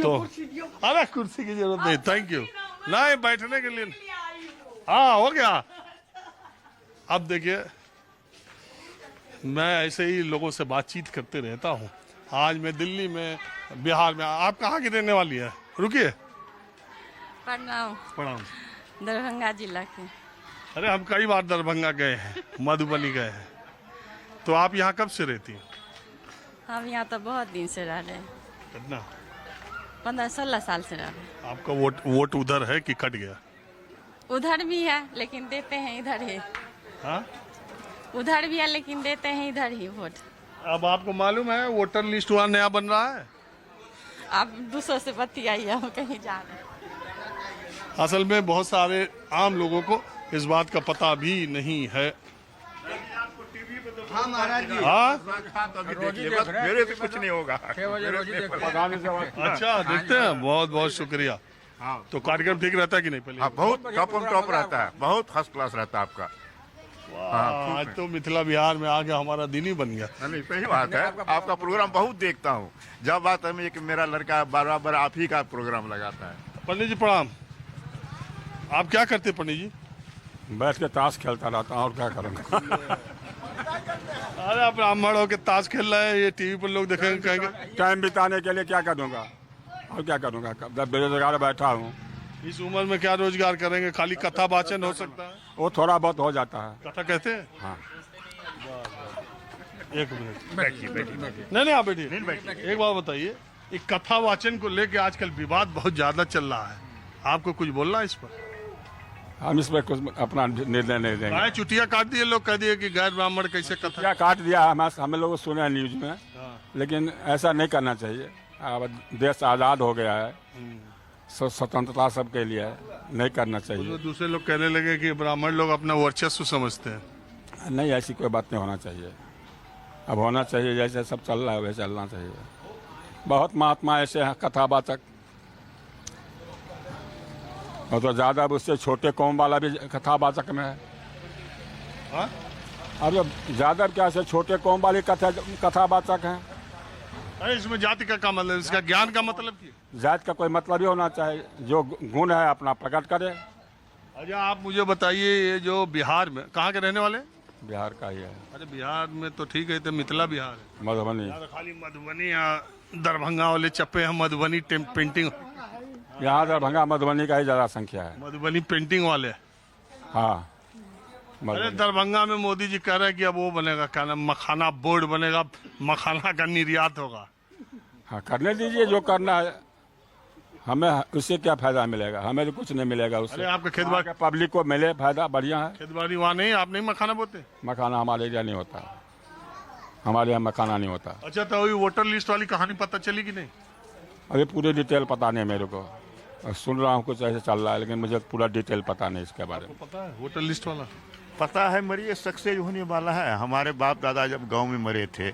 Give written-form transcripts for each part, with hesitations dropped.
तो अरे कुर्सी की जरूरत नहीं, थैंक यू। नहीं, बैठने के लिए। हाँ, हो गया। अब देखिए, मैं ऐसे ही लोगों से बातचीत करते रहता हूँ। आज मैं दिल्ली में, बिहार में। आप कहाँ की रहने वाली है? रुकिए। प्रणाम। प्रणाम। दरभंगा जिला के। अरे हम कई बार दरभंगा गए हैं, मधुबनी गए हैं। तो आप यहाँ कब से रहती हैं? हम यहाँ तो बहुत दिन से रह रहे हैं, कितना? 15-16 साल से रह रहे हैं। आपका वोट उधर है कि कट गया? उधर भी है लेकिन देते हैं इधर ही। हाँ, उधर भी है लेकिन देते हैं इधर ही वोट। अब आपको मालूम है वोटर लिस्ट वहाँ नया बन रहा है। आप दूसरों से बतियाइए, हम कहीं जा रहे हैं। असल में बहुत सारे आम लोगों को इस बात का पता भी नहीं है। हाँ महाराज जी। हाँ, मेरे से कुछ नहीं होगा। अच्छा, देखते हैं। बहुत बहुत शुक्रिया। हाँ, तो कार्यक्रम ठीक रहता है कि नहीं? पहले हाँ, बहुत टॉप रहता है, बहुत फर्स्ट क्लास रहता है आपका। आज तो मिथिला बिहार में आ गया, हमारा दिन ही बन गया। नहीं, सही बात है। आपका प्रोग्राम बहुत देखता हूँ। जब बात है कि मेरा लड़का बराबर आप ही का प्रोग्राम लगाता है। पंडित जी प्रणाम। आप क्या करते पंडित जी? बैठ के ताश खेलता रहता हूँ और क्या करूँगा। अरे आप ब्राह्मण हो के ताश खेल रहे हैं, ये टीवी पर लोग देखेंगे, कहेंगे टाइम बिताने के लिए क्या करूँगा और क्या करूँगा। जब बेरोजगार बैठा हूँ। इस उम्र में क्या रोजगार करेंगे? खाली कथा वाचन हो सकता है। वो थोड़ा बहुत हो जाता है। कथा कहते हैं? हाँ। एक मिनट। नहीं, आप बैठिए। एक बात बताइए, एक कथा वाचन को लेके आजकल विवाद बहुत ज्यादा चल रहा है। आपको कुछ बोलना है इस पर? हम इस पर कुछ अपना निर्णय नहीं देंगे। गाय चुटिया काट दिए, लोग कह दिए कि गैर ब्राह्मण कैसे कथा। क्या काट दिया हम लोग सुने हैं न्यूज में, लेकिन ऐसा नहीं करना चाहिए। अब देश आज़ाद हो गया है, स्वतंत्रता सबके लिए है, नहीं करना चाहिए। उसमें दूसरे लोग कहने लगे कि ब्राह्मण लोग अपना वर्चस्व समझते हैं। नहीं, ऐसी कोई बात नहीं होना चाहिए। अब होना चाहिए जैसे सब चल रहा है वैसे चलना चाहिए। बहुत महात्मा ऐसे हैं कथावाचक, और तो ज़्यादा उससे छोटे कौम वाला भी कथावाचक में है। हाँ? अब ज़्यादा क्या से छोटे कौम वाले कथावाचक हैं। अरे इसमें जाति का क्या मतलब? इसका ज्ञान का मतलब क्या? जात का कोई मतलब ही होना चाहिए, जो गुण है अपना प्रकट करे। अच्छा, आप मुझे बताइए, ये जो बिहार में, कहाँ के रहने वाले? बिहार का ही है। अरे बिहार में तो ठीक है, तो मिथिला बिहार है। मधुबनी। यार खाली मधुबनी या दरभंगा वाले चप्पे हैं, मधुबनी पेंटिंग। यहाँ दरभंगा मधुबनी का ही ज़्यादा संख्या है। मधुबनी पेंटिंग वाले। हाँ। अरे दरभंगा में मोदी जी कह रहे हैं कि अब वो बनेगा, क्या नाम, मखाना बोर्ड बनेगा, मखाना का निर्यात होगा। हाँ, करने दीजिए जो करना है। हमें उससे क्या फायदा मिलेगा? हमें तो कुछ नहीं मिलेगा उससे। अरे आपका खेत बाड़ी, पब्लिक को मिले फायदा, बढ़िया है। खेत बाड़ी वहाँ नहीं, आप नहीं मखाना बोते? मखाना हमारे एरिया नहीं होता, हमारे यहाँ मखाना नहीं होता। अच्छा, तो वही वोटर लिस्ट वाली कहानी पता चली कि नहीं? अभी पूरी डिटेल पता नहीं मेरे को, सुन रहा हूँ कुछ ऐसे चल रहा है, लेकिन मुझे पूरा डिटेल पता नहीं इसके बारे में। पता है वोटर लिस्ट वाला? पता है, मरिए सक्सेस होने वाला है। हमारे बाप दादा जब गांव में मरे थे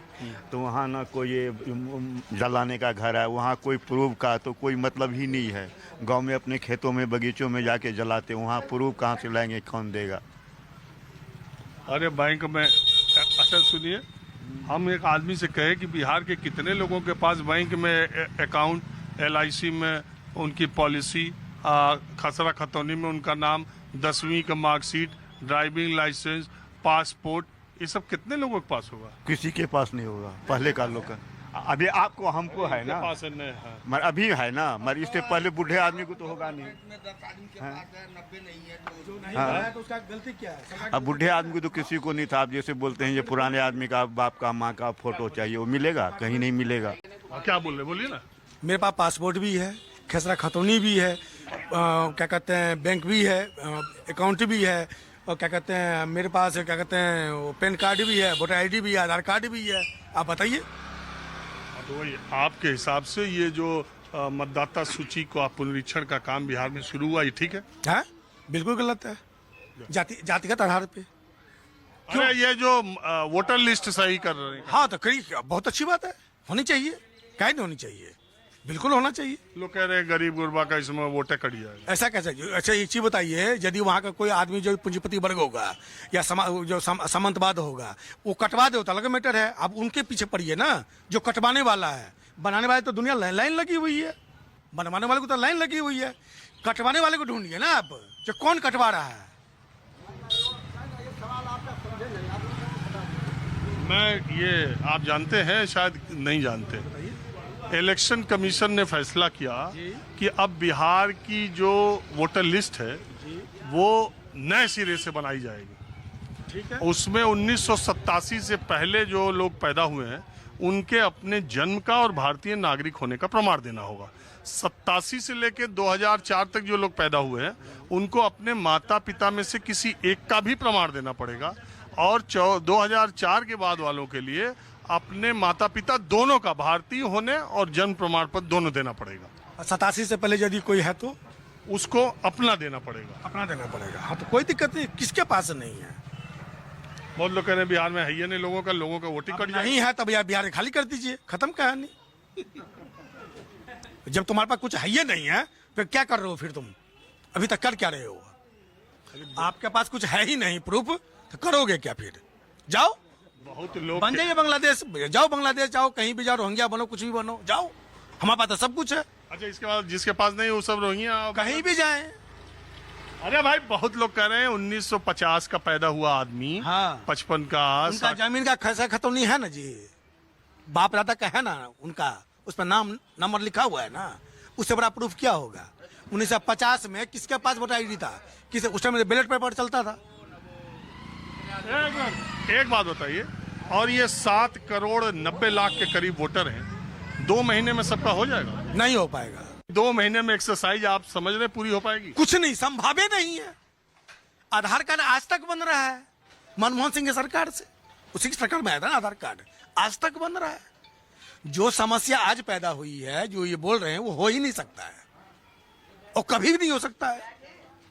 तो वहाँ ना कोई जलाने का घर है, वहाँ कोई प्रूफ का तो कोई मतलब ही नहीं है। गांव में अपने खेतों में बगीचों में जाके जलाते, वहाँ प्रूफ कहाँ से लाएंगे, कौन देगा? अरे बैंक में, अच्छा सुनिए, हम एक आदमी से कहे कि बिहार के कितने लोगों के पास बैंक में अकाउंट, LIC में उनकी पॉलिसी, खसरा खतौनी में उनका नाम, 10वीं का मार्कशीट, ड्राइविंग लाइसेंस, पासपोर्ट, ये सब कितने लोगों के पास होगा? किसी के पास नहीं होगा, पहले का लोग का। अभी आपको हमको है ना, पास है। मगर अभी है ना, मगर इससे पहले बूढ़े आदमी को तो होगा नहीं। हाँ, तो उसका गलती क्या है? अब बूढ़े आदमी को तो किसी को नहीं था। आप जैसे बोलते हैं ये पुराने आदमी का बाप का माँ का फोटो चाहिए, वो मिलेगा? कहीं नहीं मिलेगा। क्या बोल रहे, बोलिए ना। मेरे पास पासपोर्ट भी है, खसरा खतौनी भी है, क्या कहते हैं बैंक भी है, अकाउंट भी है, और क्या कहते हैं मेरे पास क्या कहते हैं वो पैन कार्ड भी है, वोटर ID भी है, आधार कार्ड भी है। आप बताइए। तो वही आपके हिसाब से ये जो मतदाता सूची का पुनरीक्षण का काम बिहार में शुरू हुआ, ये ठीक है? हाँ, बिल्कुल गलत है, जातिगत आधार पे। अरे ये जो वोटर लिस्ट सही कर रहे हैं, हाँ, तो करी बहुत अच्छी बात है, होनी चाहिए, क्या नहीं होनी चाहिए, बिल्कुल होना चाहिए। लोग कह रहे हैं गरीब गुरबा का इसमें वोटे कट जाएगा। ऐसा कैसे? अच्छा, एक चीज बताइए, यदि वहाँ का कोई आदमी जो पूंजीपति वर्ग होगा या जो सामंतवाद होगा, वो कटवा दे तो अलग मैटर है। अब उनके पीछे पड़िए ना, जो कटवाने वाला है, बनाने वाले तो दुनिया लाइन लगी हुई है। बनवाने वाले को तो लाइन लगी हुई है, कटवाने वाले को ढूंढिए ना आप, जो कौन कटवा रहा है। मैं ये आप जानते हैं, शायद नहीं जानते, इलेक्शन कमीशन ने फैसला किया कि अब बिहार की जो वोटर लिस्ट है वो नए सिरे से बनाई जाएगी। ठीक है, उसमें 1987 से पहले जो लोग पैदा हुए हैं उनके अपने जन्म का और भारतीय नागरिक होने का प्रमाण देना होगा। 87 से लेकर 2004 तक जो लोग पैदा हुए हैं उनको अपने माता पिता में से किसी एक का भी प्रमाण देना पड़ेगा, और 2004 के बाद वालों के लिए अपने माता पिता दोनों का भारतीय होने और जन्म प्रमाण पत्र दोनों देना पड़ेगा। 87 से पहले यदि कोई है तो उसको अपना देना पड़ेगा। अपना देना पड़ेगा। हाँ, तो कोई दिक्कत नहीं, किसके पास नहीं है। बहुत लोग कह रहे हैं बिहार में है ही नहीं लोगों का वोटिंग कट नहीं है तब यार बिहार खाली कर दीजिए, खत्म कहानी। जब तुम्हारे पास कुछ है ही नहीं है फिर क्या कर रहे हो, फिर तुम अभी तक कर क्या रहे हो। आपके पास कुछ है ही नहीं प्रूफ, तो करोगे क्या फिर। जाओ बहुत लोग बन जाइए बांग्लादेश, जाओ बांग्लादेश जाओ, कहीं भी जाओ, रोहिंग्या बनो, कुछ भी बनो, जाओ, हमारे पास तो सब कुछ है। अच्छा, इसके बाद जिसके पास नहीं वो सब रोहिंग्या कहीं भी जाएं। अरे भाई बहुत लोग कह रहे हैं 1950 का पैदा हुआ आदमी, हाँ। 55 का, उनका जमीन का खसा खतौनी है ना जी, बाप दादा का है ना उनका, उस पर नाम नंबर लिखा हुआ है ना, उससे बड़ा प्रूफ क्या होगा। 1950 में किसके पास वोटर आईडी था, किसे उस टाइम बैलेट पेपर चलता था। एक बात बताइए, और ये 7 करोड़ 90 लाख के करीब वोटर हैं, 2 महीने में सबका हो जाएगा? नहीं हो पाएगा। 2 महीने में एक्सरसाइज आप समझ रहे पूरी हो पाएगी? कुछ नहीं, संभाव्य नहीं है। आधार कार्ड आज तक बन रहा है मनमोहन सिंह की सरकार से, उसी की सरकार में आया था ना आधार कार्ड, आज तक बन रहा है। जो समस्या आज पैदा हुई है, जो ये बोल रहे हैं, वो हो ही नहीं सकता है और कभी भी नहीं हो सकता है।